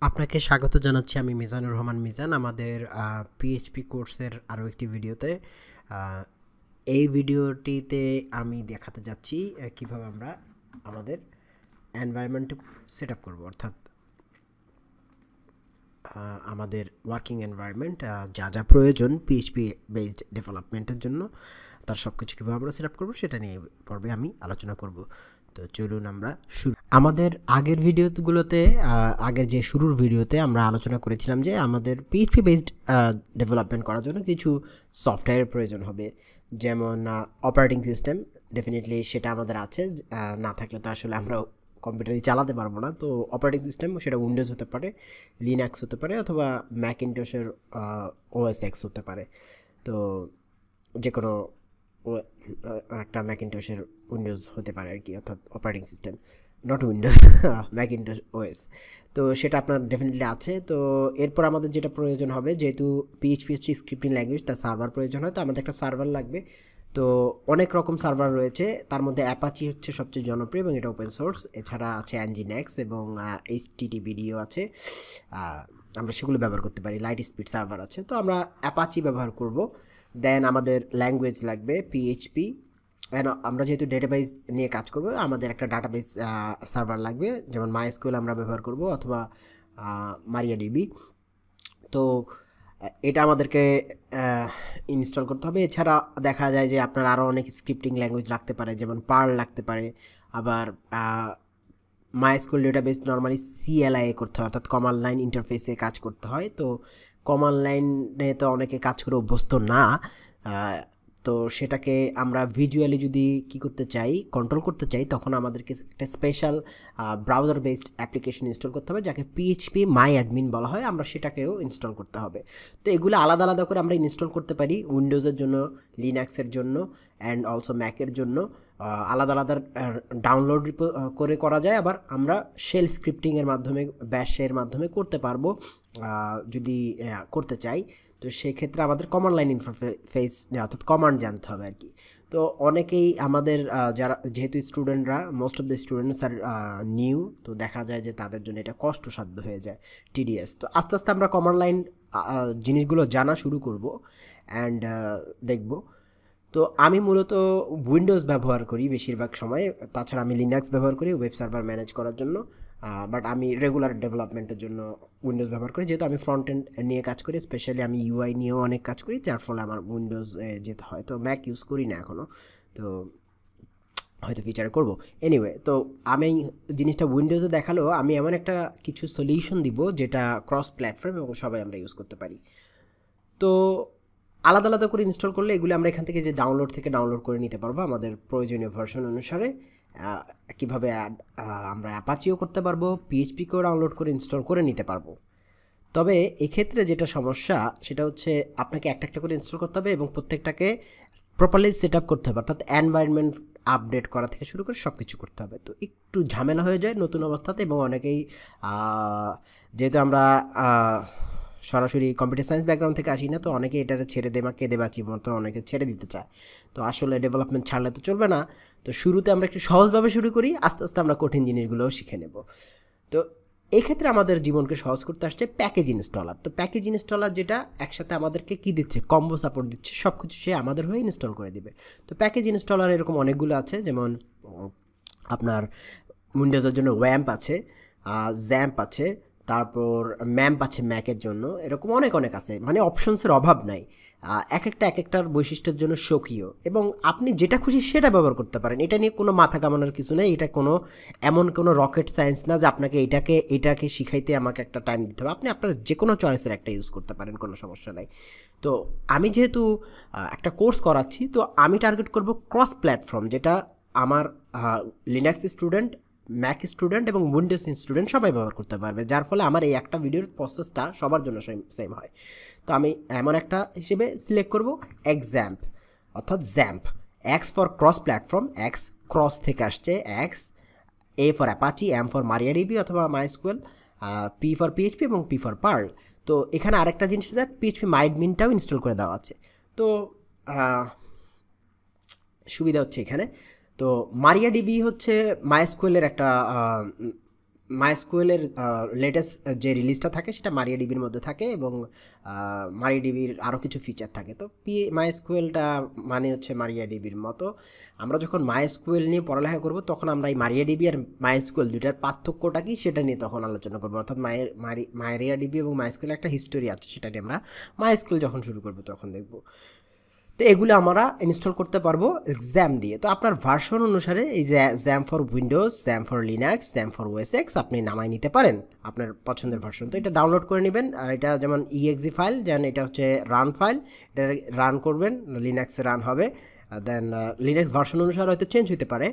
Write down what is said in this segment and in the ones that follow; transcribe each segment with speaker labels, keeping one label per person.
Speaker 1: আপনাকে স্বাগত জানাচ্ছি। আমি মিজানুর রহমান মিজান আমাদের পিএইচপি কোর্সের আরও একটি ভিডিওতে। আহ, এই ভিডিওটিতে আমি দেখাতে যাচ্ছি কিভাবে আমরা আমাদের এনভায়রনমেন্ট সেট আপ করবো, অর্থাৎ আমাদের ওয়ার্কিং এনভায়রনমেন্ট যা যা প্রয়োজন পিএইচপি বেসড ডেভেলপমেন্টের জন্য তার সব কিছু কীভাবে আমরা সেট আপ করবো সেটা নিয়ে পর্বে আমি আলোচনা করব। তো চলুন আমরা শুরু। আমাদের আগের ভিডিওগুলোতে আগের যে শুরুর ভিডিওতে আমরা আলোচনা করেছিলাম যে আমাদের পিএইচপি বেসড ডেভেলপমেন্ট করার জন্য কিছু সফটওয়্যারের প্রয়োজন হবে, যেমন অপারেটিং সিস্টেম। ডেফিনেটলি সেটা আমাদের আছে, না থাকলে তো আসলে আমরা কম্পিউটারই চালাতে পারবো না। তো অপারেটিং সিস্টেম সেটা উইন্ডোজ হতে পারে, লিনাক্স হতে পারে, অথবা ম্যাকিনটশের ওএস এক্স হতে পারে। তো যে কোনো একটা ম্যাকিনটশের উইন্ডোজ হতে পারে আর কি, অর্থাৎ operating system, not Windows, Macintosh OS. তো সেটা আপনার ডেফিনেটলি আছে। তো এরপর আমাদের যেটা প্রয়োজন হবে, যেহেতু পিএইচপি হচ্ছে স্ক্রিপ্টিং ল্যাঙ্গুয়েজ, তার সার্ভার প্রয়োজন হয়। তো আমাদের একটা সার্ভার লাগবে। তো অনেক রকম সার্ভার রয়েছে, তার মধ্যে অ্যাপাচি হচ্ছে সবচেয়ে জনপ্রিয় এবং এটা ওপেন সোর্স। এছাড়া আছে অ্যানজিনেক্স এবং এইচটিটিপিডিও আছে, আমরা সেগুলো ব্যবহার করতে পারি। লাইট স্পিড সার্ভার আছে, তো আমরা অ্যাপাচি ব্যবহার করব। দেন আমাদের ল্যাঙ্গুয়েজ লাগবে পিএইচপি। আমরা যেহেতু ডেটাবেস নিয়ে কাজ করব, আমাদের একটা ডাটাবেস সার্ভার লাগবে, যেমন মাইএসকিউএল আমরা ব্যবহার করব, অথবা মারিয়াডিবি। তো এটা আমাদেরকে ইনস্টল করতে হবে। এছাড়া দেখা যায় যে আপনার আরও অনেক স্ক্রিপ্টিং ল্যাঙ্গুয়েজ লাগতে পারে, যেমন পার্ল লাগতে পারে। আবার মাইএসকিউএল ডেটাবেস নর্মালি সিএলআই করতে হয়, অর্থাৎ কমান্ড লাইন ইন্টারফেসে কাজ করতে হয়। তো কমান্ড লাইনে তো অনেকে কাজ করে অভ্যস্ত না। তো সেটাকে আমরা ভিজুয়ালি যদি কি করতে চাই, কন্ট্রোল করতে চাই, তখন আমাদেরকে একটা special browser based application install করতে হবে, যাকে পিএইচপি মাই অ্যাডমিন বলা হয়। আমরা সেটাকেও ইনস্টল করতে হবে। তো এগুলো আলাদা আলাদা করে আমরা ইনস্টল করতে পারি, উইন্ডোজের জন্য, লিনাক্সের জন্য, অ্যান্ড অলসো ম্যাকের জন্য। আলাদা আলাদা ডাউনলোড করে করা যায়। আবার আমরা শেল স্ক্রিপ্টিংয়ের মাধ্যমে, ব্যাশের মাধ্যমে করতে পারবো যদি করতে চাই। তো সেক্ষেত্রে আমাদের কমান্ড লাইন ইন্টারফেস অর্থাৎ কমান্ড জানতে হবে আর কি। তো অনেকেই আমাদের যারা, যেহেতু স্টুডেন্টরা, most of the students are new, তো দেখা যায় যে তাদের জন্য এটা কষ্টসাধ্য হয়ে যায়, টিডিএস। তো আস্তে আস্তে আমরা কমান্ড লাইন জিনিসগুলো জানা শুরু করব অ্যান্ড দেখব। তো আমি মূলত উইন্ডোজ ব্যবহার করি বেশিরভাগ সময়, তাছাড়া আমি লিনাক্স ব্যবহার করি ওয়েব সার্ভার ম্যানেজ করার জন্য। বাট আমি রেগুলার ডেভেলপমেন্টের জন্য উইন্ডোজ ব্যবহার করি, যেহেতু আমি ফ্রন্ট এন্ড নিয়ে কাজ করি। স্পেশালি আমি ইউআই নিয়েও অনেক কাজ করি, যার ফলে আমার উইন্ডোজ যেতে হয়। তো ম্যাক ইউজ করি না এখনও, তো হয়তো ফিচারে করব। এনিওয়ে, তো আমি জিনিসটা উইন্ডোজে দেখালেও আমি এমন একটা কিছু সলিউশন দিব যেটা ক্রস প্ল্যাটফর্ম এবং সবাই আমরা ইউজ করতে পারি। তো আলাদা আলাদা করে ইনস্টল করলে এগুলো আমরা এখান থেকে যে ডাউনলোড করে নিতে পারবো আমাদের প্রয়োজনীয় ভার্সন অনুসারে। কীভাবে আমরা অ্যাপাচিও করতে পারবো, পিএইচপিকেও ডাউনলোড করে ইনস্টল করে নিতে পারবো। তবে এক্ষেত্রে যেটা সমস্যা, সেটা হচ্ছে আপনাকে একটা একটা করে ইনস্টল করতে হবে এবং প্রত্যেকটাকে প্রপারলি সেট আপ করতে হবে, অর্থাৎ এনভায়রনমেন্ট আপডেট করা থেকে শুরু করে সব কিছু করতে হবে। তো একটু ঝামেলা হয়ে যায় নতুন অবস্থাতে, এবং অনেকেই যেহেতু আমরা সরাসরি কম্পিউটার সায়েন্স ব্যাকগ্রাউন্ড থেকে আসি না, তো অনেকে এটা ছেড়ে দে বা কেঁদে বাঁচি মতো অনেকে ছেড়ে দিতে চায়। তো আসলে ডেভেলপমেন্ট ছাড়লে তো চলবে না। তো শুরুতে আমরা একটু সহজভাবে শুরু করি, আস্তে আস্তে আমরা কঠিন জিনিসগুলোও শিখে নেব। তো এই ক্ষেত্রে আমাদের জীবনকে সহজ করতে আসছে প্যাকেজ ইনস্টলার। তো প্যাকেজ ইনস্টলার যেটা একসাথে আমাদেরকে কি দিচ্ছে, কম্বো সাপোর্ট দিচ্ছে, সব কিছু সে আমাদের হয়ে ইনস্টল করে দিবে। তো প্যাকেজ ইনস্টলার এরকম অনেকগুলো আছে, যেমন আপনার উইন্ডোজের জন্য ওয়াম্প আছে, জ্যাম্প আছে, তারপর ম্যাম্প আছে ম্যাকের জন্য। এরকম অনেক অনেক আছে, মানে অপশনসের অভাব নাই। এক একটার বৈশিষ্ট্যের জন্য স্বকীয়, এবং আপনি যেটা খুশি সেটা ব্যবহার করতে পারেন। এটা নিয়ে কোনো মাথা কামানোর কিছু নেই। এটা এমন কোনো রকেট সায়েন্স না যে আপনাকে এটাকে শিখাইতে আমাকে একটা টাইম দিতে হবে। আপনি আপনার যে কোনো চয়েসের একটা ইউজ করতে পারেন, কোনো সমস্যা নাই। তো আমি যেহেতু একটা কোর্স করাচ্ছি, তো আমি টার্গেট করব ক্রস প্ল্যাটফর্ম, যেটা আমার লিনাক্স স্টুডেন্ট, ম্যাক স্টুডেন্ট এবং উইন্ডোজ স্টুডেন্ট সবাই ব্যবহার করতে পারবে, যার ফলে আমার এই একটা ভিডিওর প্রসেসটা সবার জন্য সেম হয়। তো আমি এমন একটা হিসেবে সিলেক্ট করব এক্সাম্প, অর্থাৎ XAMPP. X for cross platform, X cross থেকে আসছে X, A for Apache, M for MariaDB অথবা মাইস্কুয়েল, পি ফর পিএইচপি এবং পি ফর পার্ল। তো এখানে আরেকটা জিনিস আছে, পিএইচপি মাইডমিনটাও ইনস্টল করে দেওয়া আছে। তো সুবিধা হচ্ছে এখানে। তো মারিয়াডিবি হচ্ছে মাইস্কুয়েলের একটা মাইএসকিউএলের লেটেস্ট যে রিলিজটা থাকে সেটা মারিয়াডিবির মধ্যে থাকে এবং মারিয়াডিবির আরও কিছু ফিচার থাকে। তো মাইএসকিউএলটা মানে হচ্ছে মারিয়াডিবির মতো। আমরা যখন মাইএসকিউএল নিয়ে পড়ালেখা করব তখন আমরা এই মারিয়াডিবি আর মাইএসকিউএল দুইটার পার্থক্যটা কি সেটা নিয়ে তখন আলোচনা করবো। অর্থাৎ মারিয়াডিবি এবং মাইএসকিউএল একটা হিস্টোরি আছে, সেটা নিয়ে আমরা মাইএসকিউএল যখন শুরু করবো তখন দেখব। তো এগুলো আমরা ইনস্টল করতে পারবো জ্যাম দিয়ে। তো আপনার ভার্সন অনুসারে এই যে jam for Windows, jam for Linux, jam for OS x আপনি নামায় নিতে পারেন আপনার পছন্দের ভার্সন। তো এটা ডাউনলোড করে নেবেন। এটা যেমন ইএক্সি ফাইল, যেন এটা হচ্ছে রান ফাইল, এটা রান করবেন, লিনাক্সে রান হবে। দেন লিনাক্স ভার্সন অনুসারে হয়তো চেঞ্জ হতে পারে,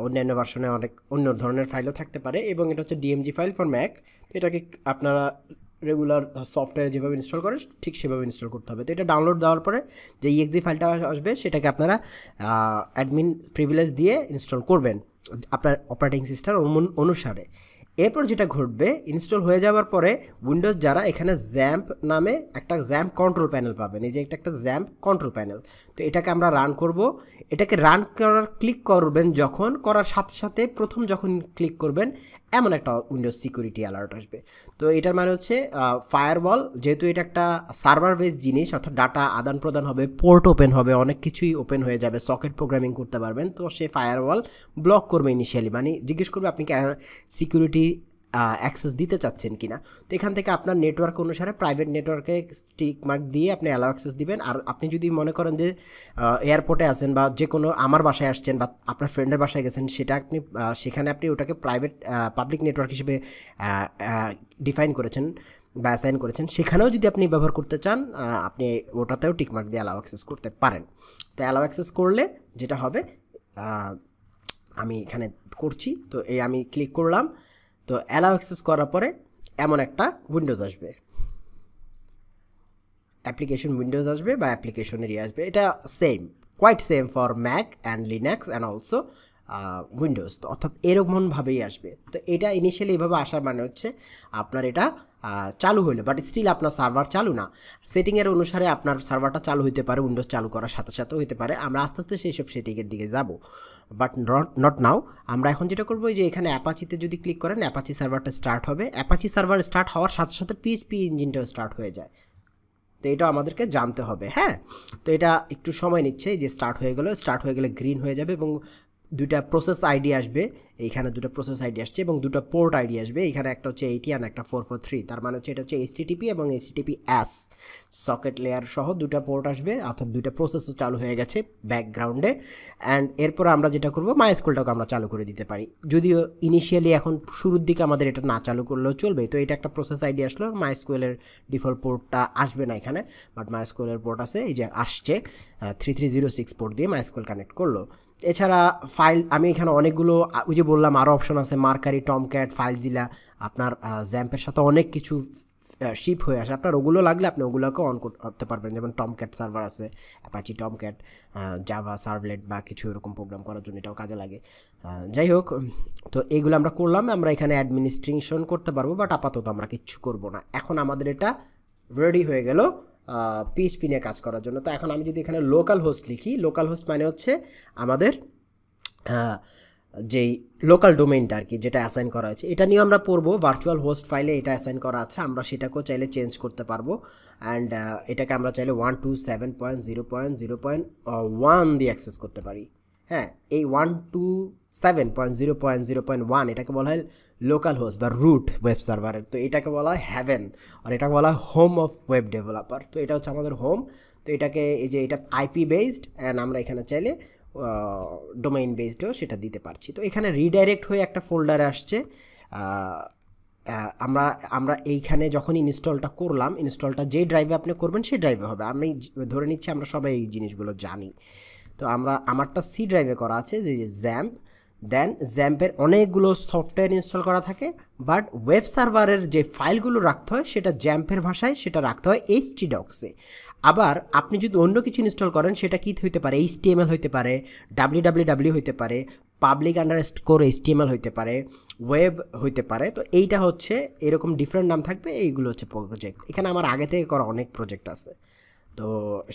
Speaker 1: অন্যান্য ভার্সনে অনেক অন্য ধরনের ফাইলও থাকতে পারে। এবং এটা হচ্ছে ডিএমজি ফাইল ফর ম্যাক। তো এটাকে আপনারা রেগুলার সফটওয়্যার যেভাবে ইনস্টল করে ঠিক সেভাবে ইনস্টল করতে হবে। তো এটা ডাউনলোড দেওয়ার পরে যে ইএক্সি ফাইলটা আসবে সেটাকে আপনারা অ্যাডমিন প্রিভিলেজ দিয়ে ইনস্টল করবেন আপনার অপারেটিং সিস্টেম অনুসারে। এরপর যেটা ঘটবে, ইনস্টল হয়ে যাওয়ার পরে উইন্ডোজ যারা এখানে জ্যাম্প নামে একটা জ্যাম্প কন্ট্রোল প্যানেল পাবেন, এই যে একটা জ্যাম্প কন্ট্রোল প্যানেল। তো এটাকে আমরা রান করব। এটাকে রান করার ক্লিক করবেন, যখন করার সাথে সাথে প্রথম যখন ক্লিক করবেন এমন একটা উইন্ডোজ সিকিউরিটি অ্যালার্ট আসবে। তো এটার মানে হচ্ছে ফায়ারওয়াল, যেহেতু এটা একটা সার্ভার বেস জিনিস, অর্থাৎ ডাটা আদান প্রদান হবে, পোর্ট ওপেন হবে, অনেক কিছুই ওপেন হয়ে যাবে, সকেট প্রোগ্রামিং করতে পারবেন। তো সে ফায়ারওয়াল ব্লক করবে ইনিশিয়ালি, মানে জিজ্ঞেস করবে আপনি কি সিকিউরিটি অ্যাক্সেস দিতে চাচ্ছেন কিনা। তো এখান থেকে আপনার নেটওয়ার্ক অনুসারে প্রাইভেট নেটওয়ার্কে স্টিক মার্ক দিয়ে আপনি অ্যালাউ অ্যাক্সেস দিবেন। আর আপনি যদি মনে করেন যে এয়ারপোর্টে আছেন বা যে কোনো আমার বাসায় আসছেন বা আপনার ফ্রেন্ডের বাসায় গেছেন, সেটা আপনি সেখানে আপনি ওটাকে প্রাইভেট পাবলিক নেটওয়ার্ক হিসেবে ডিফাইন করেছেন বা অ্যাসাইন করেছেন, সেখানেও যদি আপনি ব্যবহার করতে চান আপনি ওটাতেও টিকমার্ক দিয়ে অ্যালাউ অ্যাক্সেস করতে পারেন। তো অ্যালাউ অ্যাক্সেস করলে যেটা হবে, আমি এখানে করছি, তো এই আমি ক্লিক করলাম। তো অ্যালাউ অ্যাক্সেস করার পরে এমন একটা উইন্ডোজ আসবে, অ্যাপ্লিকেশন উইন্ডোজ আসবে বা অ্যাপ্লিকেশন এরিয়া আসবে। এটা same, quite same for Mac and Linux and also Windows. তো অর্থাৎ এরকমভাবেই আসবে। তো এটা ইনিশিয়ালি এইভাবে আসার মানে হচ্ছে আপনার এটা চালু হলো, বাট স্টিল আপনার সার্ভার চালু না। সেটিংয়ের অনুসারে আপনার সার্ভারটা চালু হতে পারে, উইন্ডোজ চালু করার সাথে সাথেও হতে পারে। আমরা আস্তে আস্তে সেই সব সেটিংয়ের দিকে যাব, বাট নট নাও। আমরা এখন যেটা করবো, যে এখানে অ্যাপাচিতে যদি ক্লিক করেন অ্যাপাচি সার্ভারটা স্টার্ট হবে। অ্যাপাচি সার্ভার স্টার্ট হওয়ার সাথে সাথে পিএইচপি ইঞ্জিনটাও স্টার্ট হয়ে যায়। তো এটা আমাদেরকে জানতে হবে। হ্যাঁ, তো এটা একটু সময় নিচ্ছে, যে স্টার্ট হয়ে গেলে গ্রিন হয়ে যাবে এবং দুটা প্রসেস আইডি আসবে। এইখানে দুটো প্রসেস আইডি আসছে এবং দুটো পোর্ট আইডি আসবে। এখানে একটা হচ্ছে 80 আর একটা 443, তার মানে হচ্ছে এটা হচ্ছে HTTP এবং HTTPS সকেট লেয়ার সহ দুটো পোর্ট আসবে, অর্থাৎ দুটো প্রসেসও চালু হয়ে গেছে ব্যাকগ্রাউন্ডে। অ্যান্ড এরপর আমরা যেটা করবো, মাইএসকিউএলটাকে আমরা চালু করে দিতে পারি, যদিও ইনিশিয়ালি এখন শুরুর দিকে আমাদের এটা না চালু করলেও চলবে। তো এটা একটা প্রসেস আইডি আসলো, মাইএসকিউএলের ডিফল্ট পোর্টটা আসবে না এখানে, বাট মাইএসকিউএলের পোর্ট আছে, এই যে আসছে 3306 পোর্ট দিয়ে মাইএসকিউএল কানেক্ট করলো। এছাড়া ফাইল, আমি এখানে অনেকগুলো, ওই যে বললাম আরও অপশন আছে, মার্কারি, টমক্যাট, ফাইলজিলা, আপনার জ্যাম্পের সাথে অনেক কিছু শিপ হয়ে আসে। আপনার ওগুলো লাগলে আপনি ওগুলোকে অন করতে পারবেন, যেমন টমক্যাট সার্ভার আছে, অ্যাপাচি টমক্যাট, জাভা সার্ভলেট বা কিছু এরকম প্রোগ্রাম করার জন্য এটাও কাজে লাগে। যাই হোক, তো এইগুলো আমরা করলাম। আমরা এখানে অ্যাডমিনিস্ট্রেশন করতে পারবো, বাট আপাতত আমরা কিচ্ছু করবো না। এখন আমাদের এটা রেডি হয়ে গেল পিএইচপি নিয়ে কাজ করার জন্য। তো এখন আমি যদি এখানে লোকাল হোস্ট লিখি, লোকাল হোস্ট মানে হচ্ছে আমাদের যেই লোকাল ডোমেইনটা আর কি, যেটা অ্যাসাইন করা হয়েছে, এটা নিয়ে আমরা পড়বো। ভার্চুয়াল হোস্ট ফাইলে এটা অ্যাসাইন করা আছে, আমরা সেটাকেও চাইলে চেঞ্জ করতে পারবো। অ্যান্ড এটাকে আমরা চাইলে 127.0.0.1 দিয়ে অ্যাক্সেস করতে পারি। হ্যাঁ, এই 127.0.0.1 এটাকে বলা হয় লোকাল হোস্ট বা রুট ওয়েব সার্ভারের। তো এটাকে বলা হয় হ্যাভেন, আর এটাকে বলা হয় হোম অফ ওয়েব ডেভেলপার। তো এটা হচ্ছে আমাদের হোম। তো এটাকে, এই যে এটা আইপি বেসড, অ্যান্ড আমরা এখানে চাইলে ডোমেইন বেসডও সেটা দিতে পারছি। তো এখানে রিডাইরেক্ট হয়ে একটা ফোল্ডারে আসছে। আমরা এইখানে যখন ইনস্টলটা করলাম, ইনস্টলটা যে ড্রাইভে আপনি করবেন সেই ড্রাইভে হবে। আমি ধরে নিচ্ছি আমরা সবাই এই জিনিসগুলো জানি। তো আমারটা সি ড্রাইভে করা আছে, যে জ্যাম্প। দেন জ্যাম্পের অনেকগুলো সফটওয়্যার ইনস্টল করা থাকে, বাট ওয়েব সার্ভারের যে ফাইলগুলো রাখতে হয় সেটা জ্যাম্পের ভাষায় সেটা রাখতে হয় htdocs-এ। আবার আপনি যদি অন্য কিছু ইনস্টল করেন, সেটা কী হইতে পারে, HTML হইতে পারে, www হইতে পারে, পাবলিক আন্ডারস্কোর HTML হইতে পারে, ওয়েব হইতে পারে। তো এইটা হচ্ছে এরকম ডিফারেন্ট নাম থাকবে। এইগুলো হচ্ছে প্রজেক্ট। এখানে আমার আগে থেকে করা অনেক প্রজেক্ট আছে, তো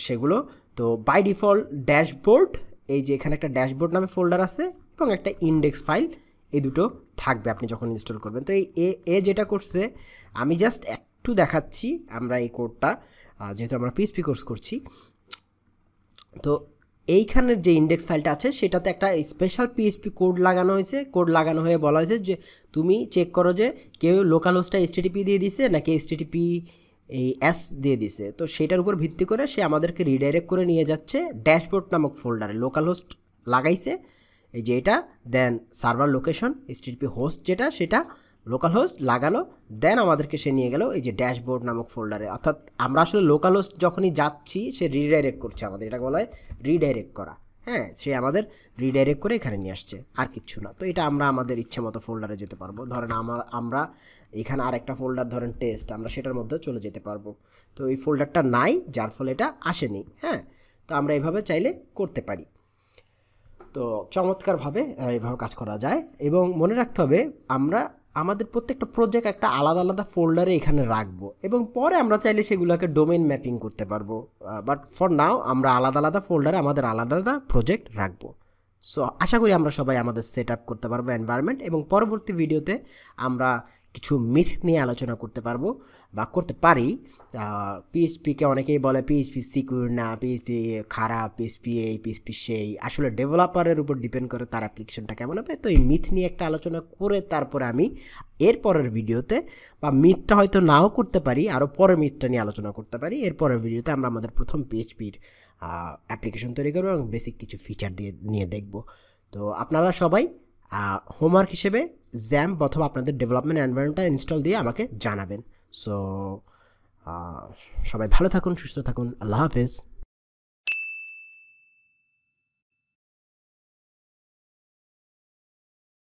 Speaker 1: সেগুলো। তো বাই ডিফল্ট ড্যাশবোর্ড, এই যে এখানে একটা ড্যাশবোর্ড নামে ফোল্ডার আছে এবং একটা ইন্ডেক্স ফাইল, এই দুটো থাকবে আপনি যখন ইনস্টল করবেন। তো এই এ যেটা করছে আমি জাস্ট একটু দেখাচ্ছি আমরা এই কোডটা, যেহেতু আমরা পিএইচপি কোর্স করছি। তো এইখানের যে ইন্ডেক্স ফাইলটা আছে সেটাতে একটা স্পেশাল পিএইচপি কোড লাগানো হয়েছে। কোড লাগানো হয়ে বলা হয়েছে যে তুমি চেক করো যে কেউ লোকাল হোস্টটা এইচটিটিপি দিয়ে দিছে নাকি এইচটিটিপি এই এস দিয়ে দিছে। তো সেটার উপর ভিত্তি করে সে আমাদেরকে রিডাইরেক্ট করে নিয়ে যাচ্ছে ড্যাশবোর্ড নামক ফোল্ডারে। লোকাল হোস্ট লাগাইছে এই যে এটা, দেন সার্ভার লোকেশন এইচটিটিপি হোস্ট যেটা সেটা লোকাল হোস্ট লাগালো, দেন আমাদেরকে সে নিয়ে গেল এই যে ড্যাশবোর্ড নামক ফোল্ডারে। অর্থাৎ আমরা আসলে লোকাল হোস্ট যখনই যাচ্ছি সে রিডাইরেক্ট করছে আমাদের, এটাকে বলা হয় রিডাইরেক্ট করা। হ্যাঁ, সে আমাদের রিডাইরেক্ট করে এখানে নিয়ে আসছে, আর কিচ্ছু না। তো এটা আমরা আমাদের ইচ্ছে মতো ফোল্ডারে যেতে পারবো। ধরেন আমরা এখানে আরেকটা ফোল্ডার ধরেন টেস্ট, আমরা সেটার মধ্যে চলে যেতে পারবো। তো এই ফোল্ডারটা নাই যার ফলে এটা আসেনি। হ্যাঁ, তো আমরা এইভাবে চাইলে করতে পারি। তো চমৎকারভাবে এইভাবে কাজ করা যায়। এবং মনে রাখতে হবে আমরা আমাদের প্রত্যেকটা প্রজেক্ট একটা আলাদা আলাদা ফোল্ডারে এখানে রাখবো, এবং পরে আমরা চাইলে সেগুলোকে ডোমেইন ম্যাপিং করতে পারবো। বাট ফর নাও আমরা আলাদা আলাদা ফোল্ডারে আমাদের আলাদা আলাদা প্রজেক্ট রাখবো। সো আশা করি আমরা সবাই আমাদের সেট আপ করতে পারবো এনভায়রনমেন্ট, এবং পরবর্তী ভিডিওতে আমরা কিছু মিথ নিয়ে আলোচনা করতে পারবো বা করতে পারি। পিএইচপিকে অনেকেই বলে পিএইচপি সিকিউর না, পিএইচপি খারাপ, পিএইচপি এই, পিএইচপি সেই। আসলে ডেভেলপারের উপর ডিপেন্ড করে তার অ্যাপ্লিকেশনটা কেমন হবে। তো এই মিথ নিয়ে একটা আলোচনা করে তারপরে আমি এর পরের ভিডিওতে, বা মিথটা হয়তো নাও করতে পারি, আরও পরে মিথটা নিয়ে আলোচনা করতে পারি। এর পরের ভিডিওতে আমরা আমাদের প্রথম পিএইচপির অ্যাপ্লিকেশন তৈরি করবো এবং বেসিক কিছু ফিচার নিয়ে দেখব। তো আপনারা সবাই হোমওয়ার্ক হিসেবে জ্যাম্প অথবা আপনাদের ডেভেলপমেন্ট এনভায়রনমেন্টটা ইনস্টল দিয়ে আমাকে জানাবেন। সো সবাই ভালো থাকুন, সুস্থ থাকুন, আল্লাহ হাফেজ।